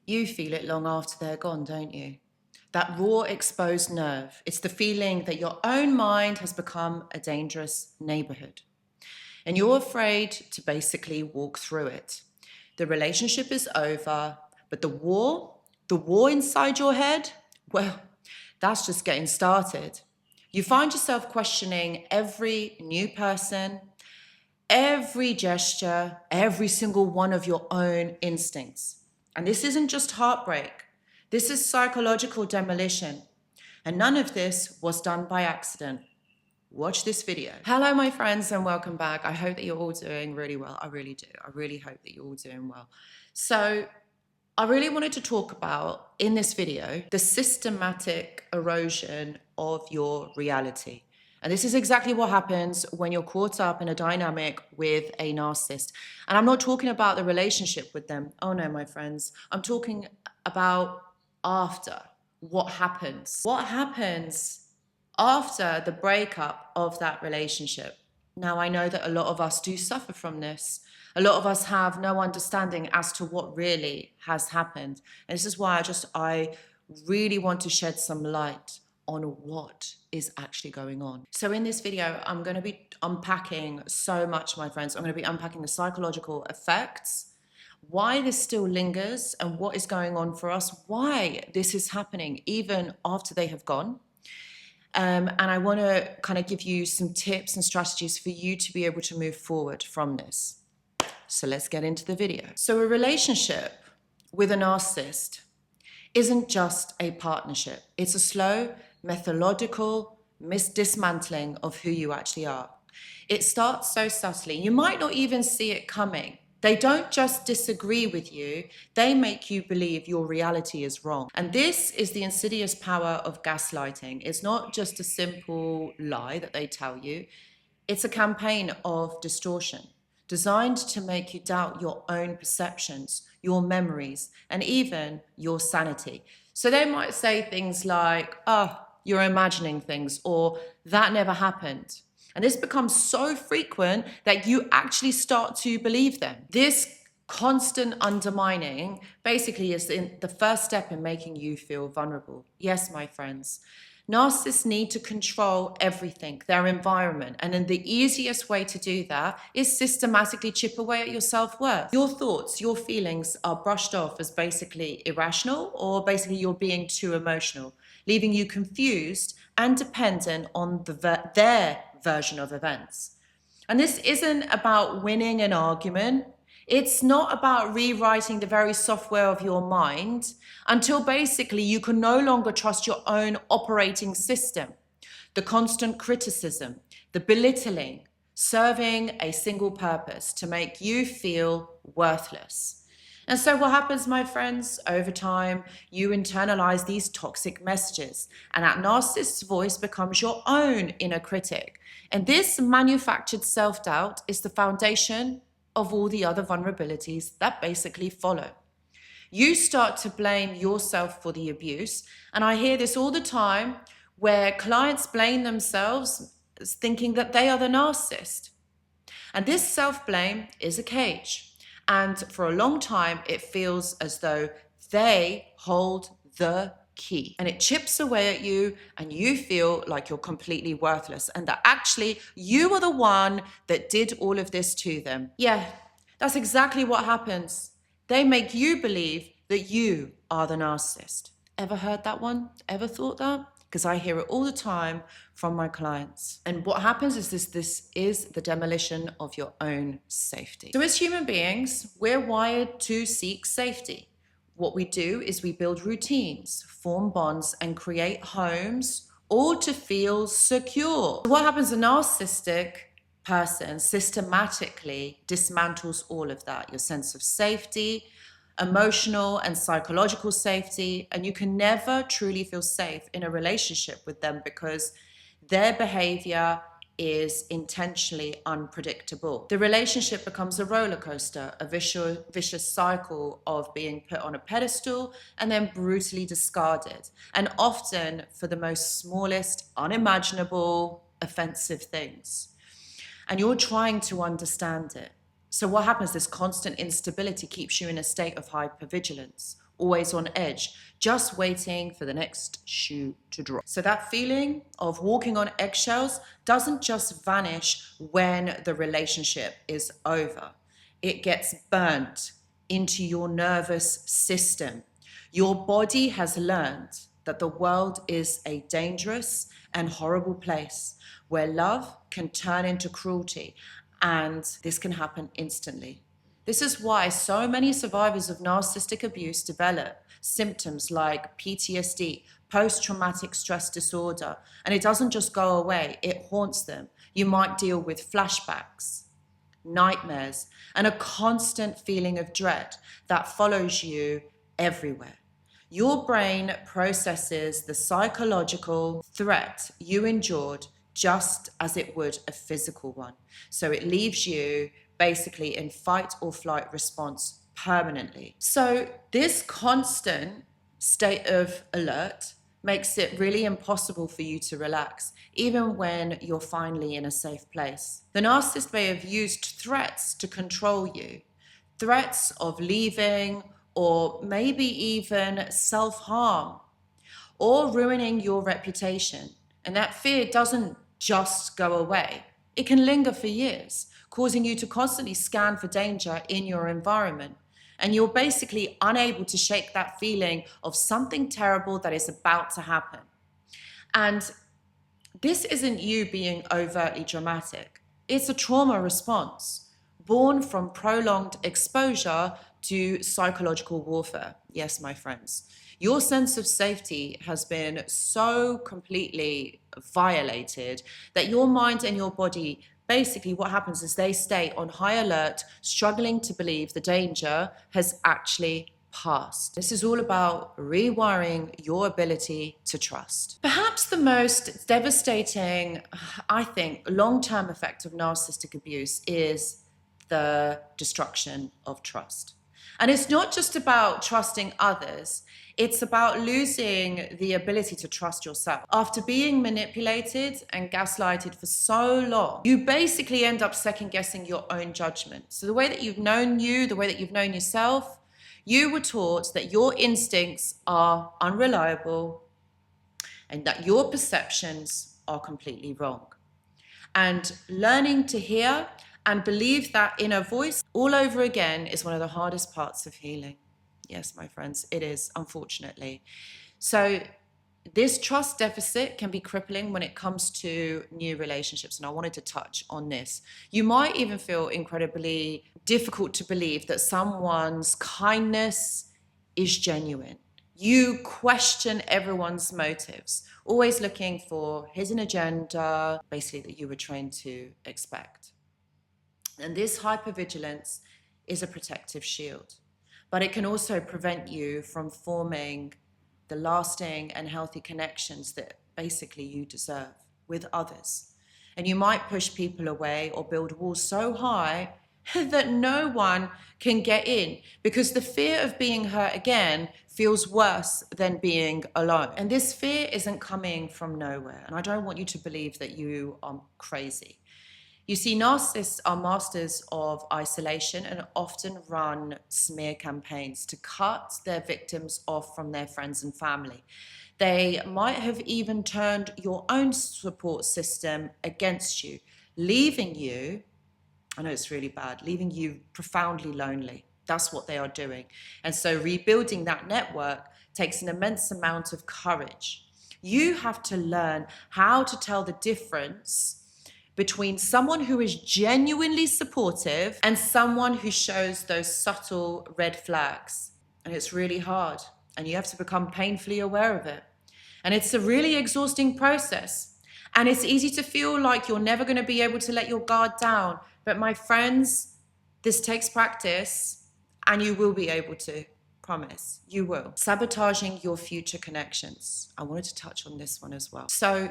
You feel it long after they're gone, don't you? That raw, exposed nerve. It's the feeling that your own mind has become a dangerous neighborhood. And you're afraid to basically walk through it. The relationship is over, but the war inside your head, well, that's just getting started. You find yourself questioning every new person, every gesture, every single one of your own instincts. And this isn't just heartbreak, this is psychological demolition. And none of this was done by accident. Watch this video. Hello, my friends, and welcome back. I hope that you're all doing really well. I really do. I really hope that you're all doing well. So I really wanted to talk about, in this video, the systematic erosion of your reality. And this is exactly what happens when you're caught up in a dynamic with a narcissist. And I'm not talking about the relationship with them. Oh no, my friends. I'm talking about after. What happens? What happens after the breakup of that relationship? Now, I know that a lot of us do suffer from this. A lot of us have no understanding as to what really has happened. And this is why I really want to shed some light on what is actually going on. So in this video, I'm going to be unpacking so much, my friends. I'm going to be unpacking the psychological effects, why this still lingers, and what is going on for us, why this is happening even after they have gone. And I want to kind of give you some tips and strategies for you to be able to move forward from this. So let's get into the video. So a relationship with a narcissist isn't just a partnership. It's a slow, methodical dismantling of who you actually are. It starts so subtly. You might not even see it coming. They don't just disagree with you, they make you believe your reality is wrong. And this is the insidious power of gaslighting. It's not just a simple lie that they tell you. It's a campaign of distortion designed to make you doubt your own perceptions, your memories, and even your sanity. So they might say things like, oh, you're imagining things, or that never happened. And this becomes so frequent that you actually start to believe them. This constant undermining basically is the first step in making you feel vulnerable. Yes, my friends. Narcissists need to control everything, their environment. And then the easiest way to do that is systematically chip away at your self-worth. Your thoughts, your feelings are brushed off as basically irrational, or basically you're being too emotional, leaving you confused and dependent on their version of events. And this isn't about winning an argument. It's not about rewriting the very software of your mind until basically you can no longer trust your own operating system. The constant criticism, the belittling, serving a single purpose to make you feel worthless. And so what happens, my friends? Over time, you internalize these toxic messages, and that narcissist's voice becomes your own inner critic. And this manufactured self-doubt is the foundation of all the other vulnerabilities that basically follow. You start to blame yourself for the abuse. And I hear this all the time where clients blame themselves thinking that they are the narcissist. And this self-blame is a cage. And for a long time, it feels as though they hold the key, and it chips away at you, and you feel like you're completely worthless, and that actually you are the one that did all of this to them. Yeah, that's exactly what happens. They make you believe that you are the narcissist. Ever heard that one? Ever thought that? Because I hear it all the time from my clients. And what happens is this is the demolition of your own safety. So as human beings, we're wired to seek safety. What we do is we build routines, form bonds, and create homes, all to feel secure. What happens, a narcissistic person systematically dismantles all of that, your sense of safety, emotional and psychological safety, and you can never truly feel safe in a relationship with them because their behavior is intentionally unpredictable. The relationship becomes a roller coaster, a vicious cycle of being put on a pedestal and then brutally discarded, and often for the most smallest, unimaginable, offensive things. And you're trying to understand it. So what happens? This constant instability keeps you in a state of hypervigilance, always on edge, just waiting for the next shoe to drop. So that feeling of walking on eggshells doesn't just vanish when the relationship is over. It gets burnt into your nervous system. Your body has learned that the world is a dangerous and horrible place where love can turn into cruelty, and this can happen instantly. This is why so many survivors of narcissistic abuse develop symptoms like PTSD, post-traumatic stress disorder, and it doesn't just go away, it haunts them. You might deal with flashbacks, nightmares, and a constant feeling of dread that follows you everywhere. Your brain processes the psychological threat you endured just as it would a physical one. So it leaves you basically in fight or flight response permanently. So this constant state of alert makes it really impossible for you to relax, even when you're finally in a safe place. The narcissist may have used threats to control you, threats of leaving, or maybe even self-harm, or ruining your reputation. And that fear doesn't just go away. It can linger for years, causing you to constantly scan for danger in your environment. And you're basically unable to shake that feeling of something terrible that is about to happen. And this isn't you being overtly dramatic. It's a trauma response born from prolonged exposure to psychological warfare. Yes, my friends. Your sense of safety has been so completely violated that your mind and your body, basically what happens is they stay on high alert, struggling to believe the danger has actually passed. This is all about rewiring your ability to trust. Perhaps the most devastating, I think, long-term effect of narcissistic abuse is the destruction of trust. And it's not just about trusting others, it's about losing the ability to trust yourself. After being manipulated and gaslighted for so long, you basically end up second guessing your own judgment. So the way that you've known you, the way that you've known yourself, you were taught that your instincts are unreliable and that your perceptions are completely wrong. And learning to hear and believe that inner voice all over again is one of the hardest parts of healing. Yes, my friends, it is, unfortunately. So this trust deficit can be crippling when it comes to new relationships, and I wanted to touch on this. You might even feel incredibly difficult to believe that someone's kindness is genuine. You question everyone's motives, always looking for hidden agenda, basically that you were trained to expect. And this hypervigilance is a protective shield, but it can also prevent you from forming the lasting and healthy connections that basically you deserve with others. And you might push people away or build walls so high that no one can get in because the fear of being hurt again feels worse than being alone. And this fear isn't coming from nowhere. And I don't want you to believe that you are crazy. You see, narcissists are masters of isolation and often run smear campaigns to cut their victims off from their friends and family. They might have even turned your own support system against you, leaving you, I know it's really bad, leaving you profoundly lonely. That's what they are doing. And so rebuilding that network takes an immense amount of courage. You have to learn how to tell the difference between someone who is genuinely supportive and someone who shows those subtle red flags. And it's really hard, and you have to become painfully aware of it. And it's a really exhausting process. And it's easy to feel like you're never going to be able to let your guard down. But my friends, this takes practice, and you will be able to. Promise, you will. Sabotaging your future connections. I wanted to touch on this one as well. So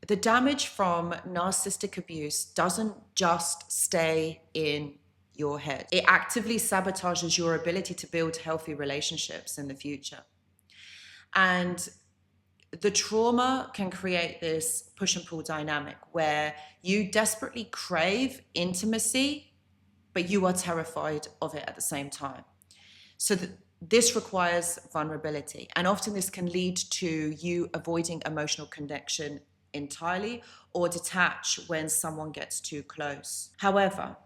the damage from narcissistic abuse doesn't just stay in your head. It actively sabotages your ability to build healthy relationships in the future. And the trauma can create this push and pull dynamic where you desperately crave intimacy, but you are terrified of it at the same time. So This requires vulnerability, and often this can lead to you avoiding emotional connection entirely or detach when someone gets too close. However,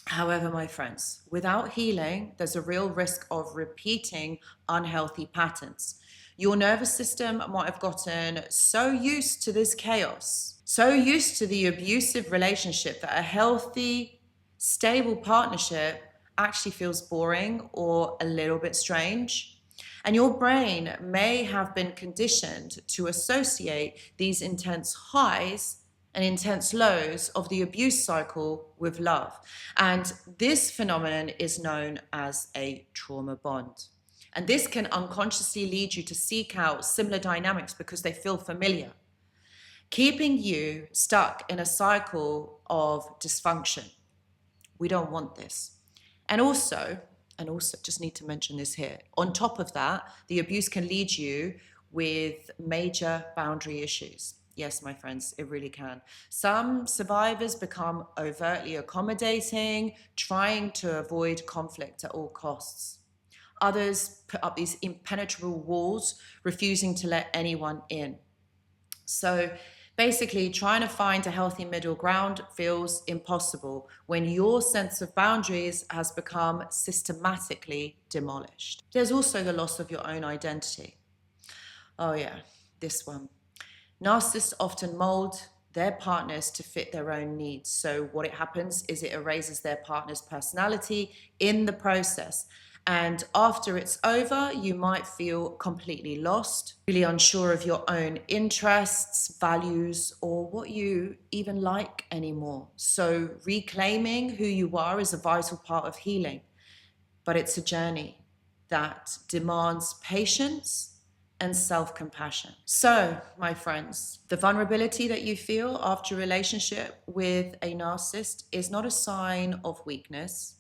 my friends, without healing, there's a real risk of repeating unhealthy patterns. Your nervous system might have gotten so used to this chaos, so used to the abusive relationship, that a healthy, stable partnership actually feels boring or a little bit strange. And your brain may have been conditioned to associate these intense highs and intense lows of the abuse cycle with love. And this phenomenon is known as a trauma bond. And this can unconsciously lead you to seek out similar dynamics because they feel familiar, keeping you stuck in a cycle of dysfunction. We don't want this. And also, just need to mention this here, on top of that, the abuse can lead you with major boundary issues. Yes, my friends, it really can. Some survivors become overtly accommodating, trying to avoid conflict at all costs. Others put up these impenetrable walls, refusing to let anyone in. So basically, trying to find a healthy middle ground feels impossible when your sense of boundaries has become systematically demolished. There's also the loss of your own identity. Oh, yeah, this one. Narcissists often mold their partners to fit their own needs. So what it happens is it erases their partner's personality in the process. And after it's over, you might feel completely lost, really unsure of your own interests, values, or what you even like anymore. So reclaiming who you are is a vital part of healing, but it's a journey that demands patience and self-compassion. So, my friends, the vulnerability that you feel after a relationship with a narcissist is not a sign of weakness.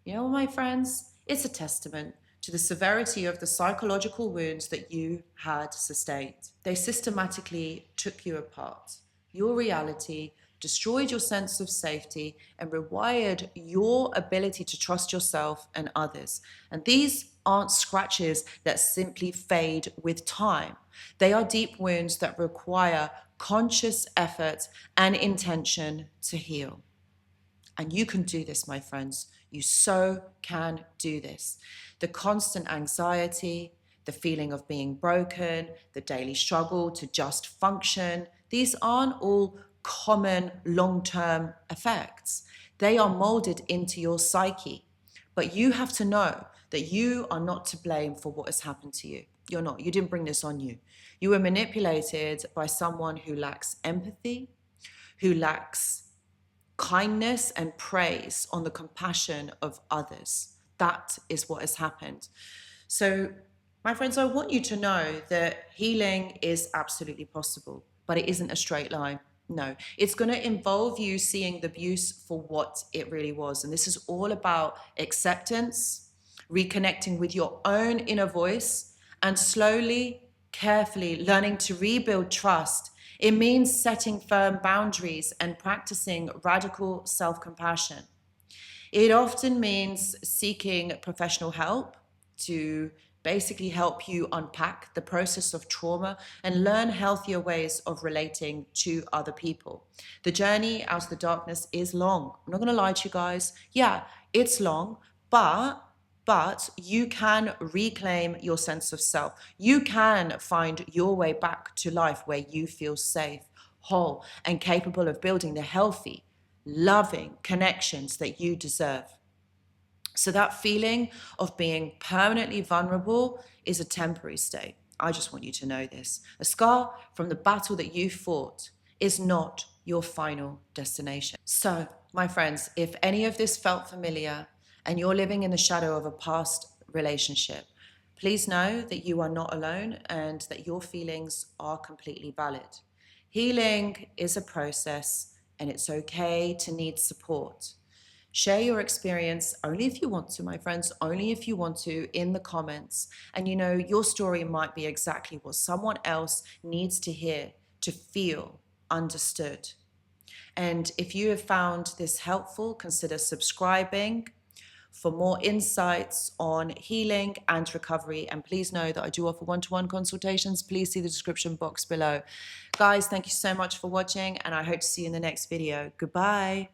You know, my friends, it's a testament to the severity of the psychological wounds that you had sustained. They systematically took you apart, your reality, destroyed your sense of safety, and rewired your ability to trust yourself and others. And these aren't scratches that simply fade with time. They are deep wounds that require conscious effort and intention to heal. And you can do this, my friends. You so can do this. The constant anxiety, the feeling of being broken, the daily struggle to just function, these aren't all common long-term effects. They are molded into your psyche. But you have to know that you are not to blame for what has happened to you. You're not. You didn't bring this on you. You were manipulated by someone who lacks empathy, who lacks kindness and praise on the compassion of others. That is what has happened. So, my friends, I want you to know that healing is absolutely possible, but it isn't a straight line. No, it's going to involve you seeing the abuse for what it really was. And this is all about acceptance, reconnecting with your own inner voice, and slowly, carefully learning to rebuild trust. It means setting firm boundaries and practicing radical self-compassion. It often means seeking professional help to basically help you unpack the process of trauma and learn healthier ways of relating to other people. The journey out of the darkness is long. I'm not going to lie to you guys. Yeah, it's long, but you can reclaim your sense of self. You can find your way back to life where you feel safe, whole, and capable of building the healthy, loving connections that you deserve. So that feeling of being permanently vulnerable is a temporary state. I just want you to know this. A scar from the battle that you fought is not your final destination. So, my friends, if any of this felt familiar and you're living in the shadow of a past relationship, please know that you are not alone and that your feelings are completely valid. Healing is a process, and it's okay to need support. Share your experience only if you want to, my friends, only if you want to, in the comments. And you know, your story might be exactly what someone else needs to hear to feel understood. And if you have found this helpful, consider subscribing, for more insights on healing and recovery. And please know that I do offer one-to-one consultations. Please see the description box below. Guys, thank you so much for watching, and I hope to see you in the next video. Goodbye.